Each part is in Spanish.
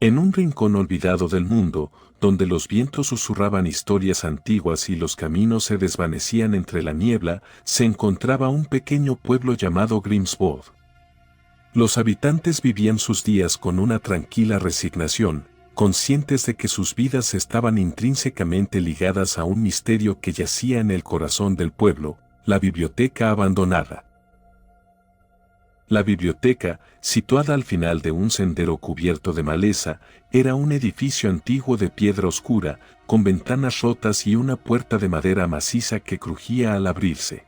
En un rincón olvidado del mundo, donde los vientos susurraban historias antiguas y los caminos se desvanecían entre la niebla, se encontraba un pequeño pueblo llamado Grimswood. Los habitantes vivían sus días con una tranquila resignación, conscientes de que sus vidas estaban intrínsecamente ligadas a un misterio que yacía en el corazón del pueblo, la biblioteca abandonada. La biblioteca, situada al final de un sendero cubierto de maleza, era un edificio antiguo de piedra oscura, con ventanas rotas y una puerta de madera maciza que crujía al abrirse.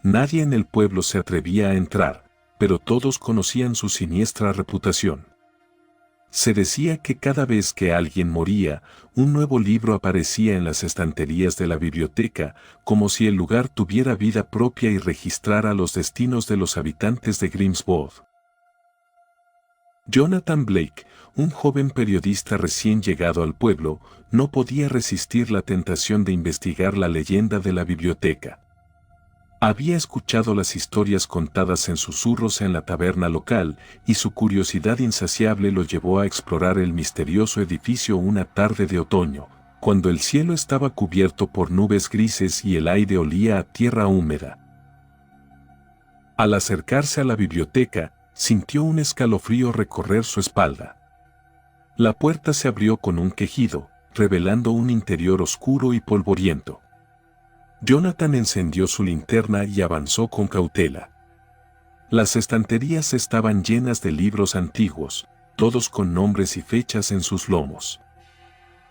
Nadie en el pueblo se atrevía a entrar, pero todos conocían su siniestra reputación. Se decía que cada vez que alguien moría, un nuevo libro aparecía en las estanterías de la biblioteca, como si el lugar tuviera vida propia y registrara los destinos de los habitantes de Grimswood. Jonathan Blake, un joven periodista recién llegado al pueblo, no podía resistir la tentación de investigar la leyenda de la biblioteca. Había escuchado las historias contadas en susurros en la taberna local, y su curiosidad insaciable lo llevó a explorar el misterioso edificio una tarde de otoño, cuando el cielo estaba cubierto por nubes grises y el aire olía a tierra húmeda. Al acercarse a la biblioteca, sintió un escalofrío recorrer su espalda. La puerta se abrió con un quejido, revelando un interior oscuro y polvoriento. Jonathan encendió su linterna y avanzó con cautela. Las estanterías estaban llenas de libros antiguos, todos con nombres y fechas en sus lomos.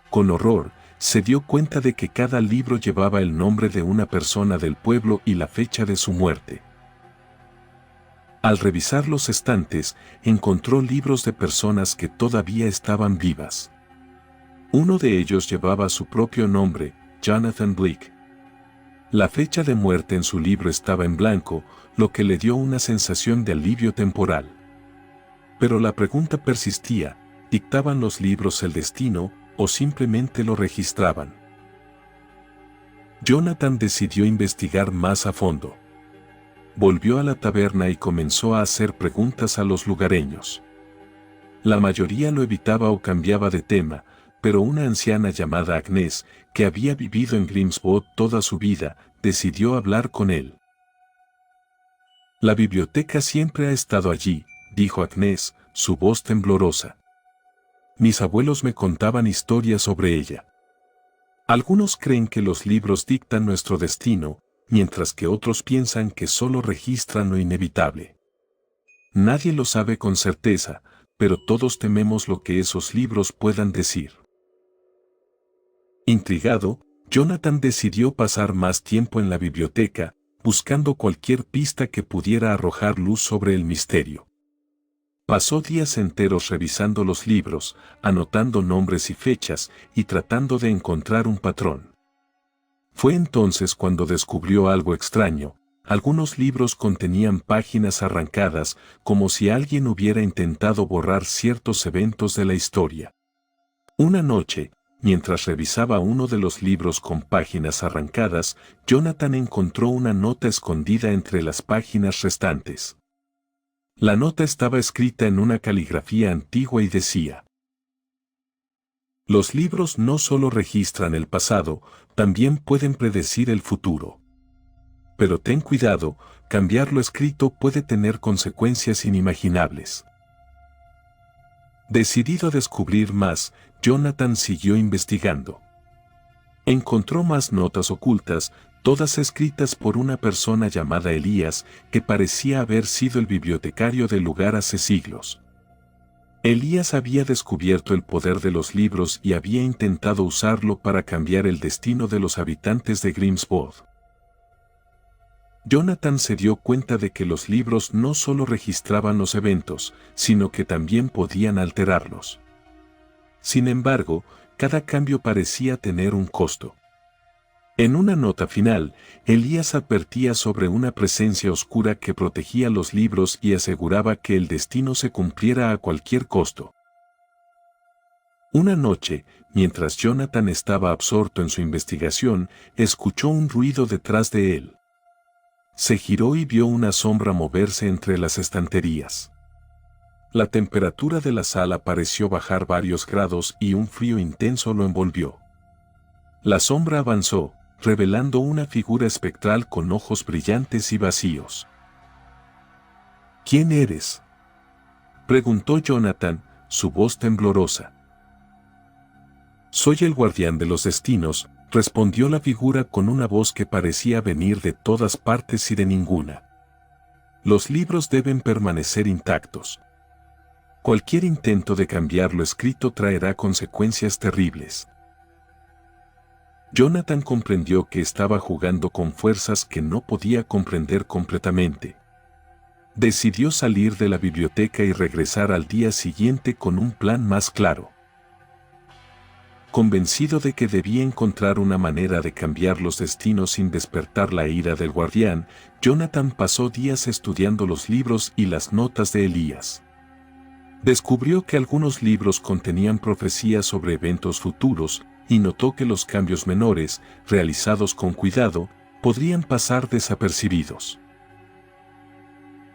Con horror, se dio cuenta de que cada libro llevaba el nombre de una persona del pueblo y la fecha de su muerte. Al revisar los estantes, encontró libros de personas que todavía estaban vivas. Uno de ellos llevaba su propio nombre, Jonathan Blake. La fecha de muerte en su libro estaba en blanco, lo que le dio una sensación de alivio temporal. Pero la pregunta persistía: ¿dictaban los libros el destino o simplemente lo registraban? Jonathan decidió investigar más a fondo. Volvió a la taberna y comenzó a hacer preguntas a los lugareños. La mayoría lo evitaba o cambiaba de tema, pero una anciana llamada Agnes, que había vivido en Grimswood toda su vida, decidió hablar con él. La biblioteca siempre ha estado allí, dijo Agnes, su voz temblorosa. Mis abuelos me contaban historias sobre ella. Algunos creen que los libros dictan nuestro destino, mientras que otros piensan que solo registran lo inevitable. Nadie lo sabe con certeza, pero todos tememos lo que esos libros puedan decir. Intrigado, Jonathan decidió pasar más tiempo en la biblioteca, buscando cualquier pista que pudiera arrojar luz sobre el misterio. Pasó días enteros revisando los libros, anotando nombres y fechas, y tratando de encontrar un patrón. Fue entonces cuando descubrió algo extraño. Algunos libros contenían páginas arrancadas, como si alguien hubiera intentado borrar ciertos eventos de la historia. Una noche, mientras revisaba uno de los libros con páginas arrancadas, Jonathan encontró una nota escondida entre las páginas restantes. La nota estaba escrita en una caligrafía antigua y decía: los libros no solo registran el pasado, también pueden predecir el futuro. Pero ten cuidado, cambiar lo escrito puede tener consecuencias inimaginables. Decidido a descubrir más, Jonathan siguió investigando. Encontró más notas ocultas, todas escritas por una persona llamada Elías, que parecía haber sido el bibliotecario del lugar hace siglos. Elías había descubierto el poder de los libros y había intentado usarlo para cambiar el destino de los habitantes de Grimswood. Jonathan se dio cuenta de que los libros no solo registraban los eventos, sino que también podían alterarlos. Sin embargo, cada cambio parecía tener un costo. En una nota final, Elías advertía sobre una presencia oscura que protegía los libros y aseguraba que el destino se cumpliera a cualquier costo. Una noche, mientras Jonathan estaba absorto en su investigación, escuchó un ruido detrás de él. Se giró y vio una sombra moverse entre las estanterías. La temperatura de la sala pareció bajar varios grados y un frío intenso lo envolvió. La sombra avanzó, revelando una figura espectral con ojos brillantes y vacíos. ¿Quién eres?, preguntó Jonathan, su voz temblorosa. Soy el guardián de los destinos, respondió la figura con una voz que parecía venir de todas partes y de ninguna. Los libros deben permanecer intactos. Cualquier intento de cambiar lo escrito traerá consecuencias terribles. Jonathan comprendió que estaba jugando con fuerzas que no podía comprender completamente. Decidió salir de la biblioteca y regresar al día siguiente con un plan más claro. Convencido de que debía encontrar una manera de cambiar los destinos sin despertar la ira del guardián, Jonathan pasó días estudiando los libros y las notas de Elías. Descubrió que algunos libros contenían profecías sobre eventos futuros y notó que los cambios menores, realizados con cuidado, podrían pasar desapercibidos.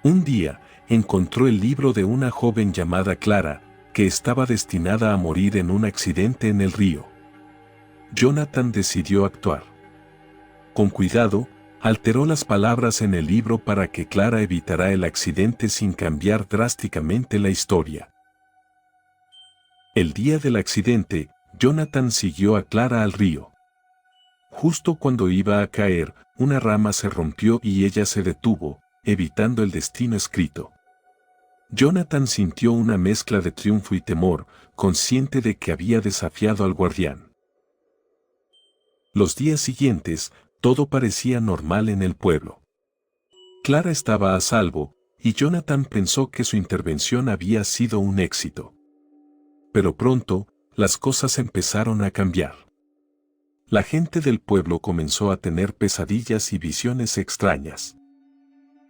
Un día, encontró el libro de una joven llamada Clara, que estaba destinada a morir en un accidente en el río. Jonathan decidió actuar. Con cuidado, alteró las palabras en el libro para que Clara evitara el accidente sin cambiar drásticamente la historia. El día del accidente, Jonathan siguió a Clara al río. Justo cuando iba a caer, una rama se rompió y ella se detuvo, evitando el destino escrito. Jonathan sintió una mezcla de triunfo y temor, consciente de que había desafiado al guardián. Los días siguientes, todo parecía normal en el pueblo. Clara estaba a salvo, y Jonathan pensó que su intervención había sido un éxito. Pero pronto, las cosas empezaron a cambiar. La gente del pueblo comenzó a tener pesadillas y visiones extrañas.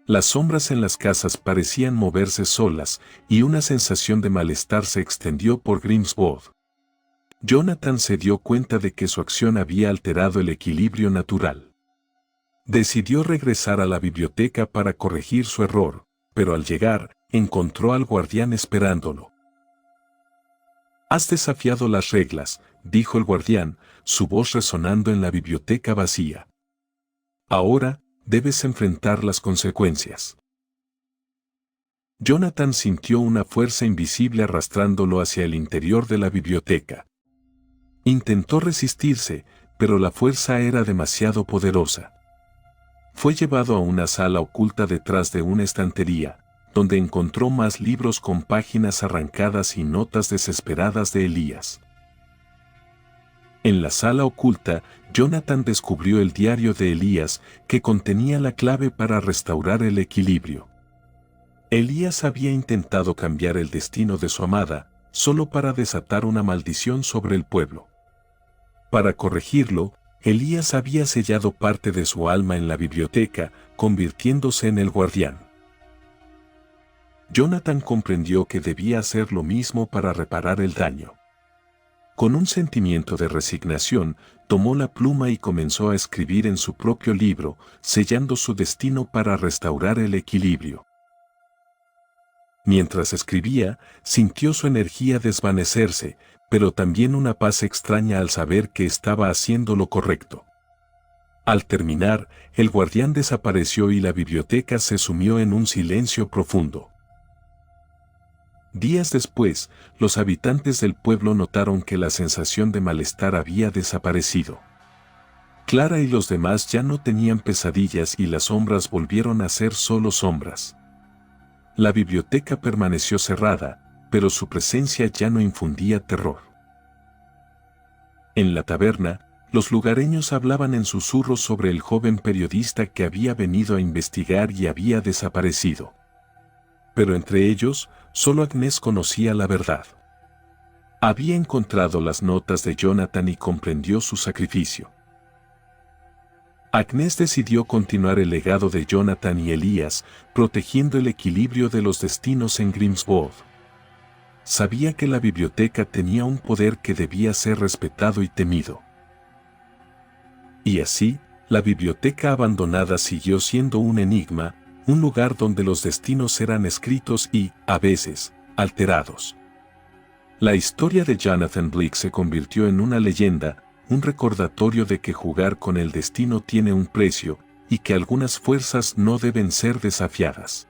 Las sombras en las casas parecían moverse solas, y una sensación de malestar se extendió por Grimswood. Jonathan se dio cuenta de que su acción había alterado el equilibrio natural. Decidió regresar a la biblioteca para corregir su error, pero al llegar, encontró al guardián esperándolo. «Has desafiado las reglas», dijo el guardián, su voz resonando en la biblioteca vacía. «Ahora, debes enfrentar las consecuencias». Jonathan sintió una fuerza invisible arrastrándolo hacia el interior de la biblioteca. Intentó resistirse, pero la fuerza era demasiado poderosa. Fue llevado a una sala oculta detrás de una estantería, donde encontró más libros con páginas arrancadas y notas desesperadas de Elías. En la sala oculta, Jonathan descubrió el diario de Elías, que contenía la clave para restaurar el equilibrio. Elías había intentado cambiar el destino de su amada, solo para desatar una maldición sobre el pueblo. Para corregirlo, Elías había sellado parte de su alma en la biblioteca, convirtiéndose en el guardián. Jonathan comprendió que debía hacer lo mismo para reparar el daño. Con un sentimiento de resignación, tomó la pluma y comenzó a escribir en su propio libro, sellando su destino para restaurar el equilibrio. Mientras escribía, sintió su energía desvanecerse, pero también una paz extraña al saber que estaba haciendo lo correcto. Al terminar, el guardián desapareció y la biblioteca se sumió en un silencio profundo. Días después, los habitantes del pueblo notaron que la sensación de malestar había desaparecido. Clara y los demás ya no tenían pesadillas y las sombras volvieron a ser solo sombras. La biblioteca permaneció cerrada, pero su presencia ya no infundía terror. En la taberna, los lugareños hablaban en susurros sobre el joven periodista que había venido a investigar y había desaparecido. Pero entre ellos, solo Agnes conocía la verdad. Había encontrado las notas de Jonathan y comprendió su sacrificio. Agnes decidió continuar el legado de Jonathan y Elías, protegiendo el equilibrio de los destinos en Grimswood. Sabía que la biblioteca tenía un poder que debía ser respetado y temido. Y así, la biblioteca abandonada siguió siendo un enigma, un lugar donde los destinos eran escritos y, a veces, alterados. La historia de Jonathan Blake se convirtió en una leyenda, un recordatorio de que jugar con el destino tiene un precio, y que algunas fuerzas no deben ser desafiadas.